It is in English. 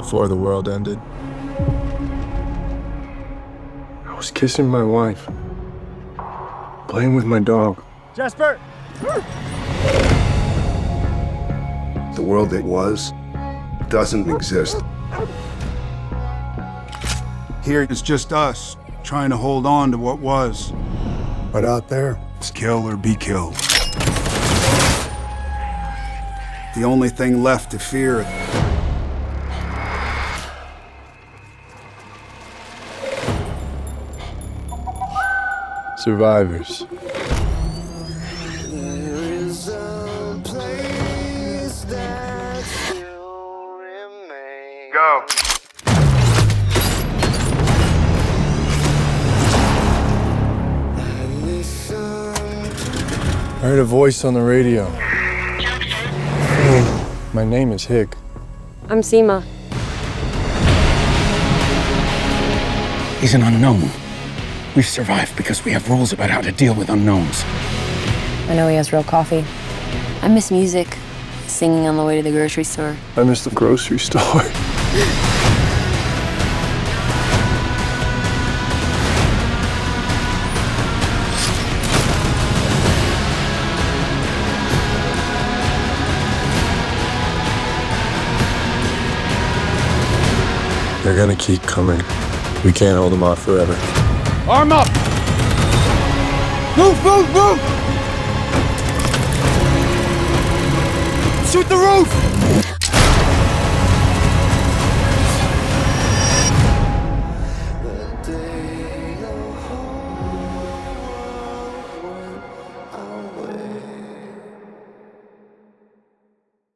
before the world ended. I was kissing my wife, playing with my dog. Jasper! The world that was doesn't exist. Here it's just us, trying to hold on to what was. But out there, It's kill or be killed. The only thing left to fear. Survivors. Go. I heard a voice on the radio. My name is Higu. I'm Seema. He's an unknown. We've survived because we have rules about how to deal with unknowns. I know he has real coffee. I miss music. Singing on the way to the grocery store. I miss the grocery store. They're gonna keep coming. We can't hold them off forever. Arm up! Move, move, move! Shoot the roof!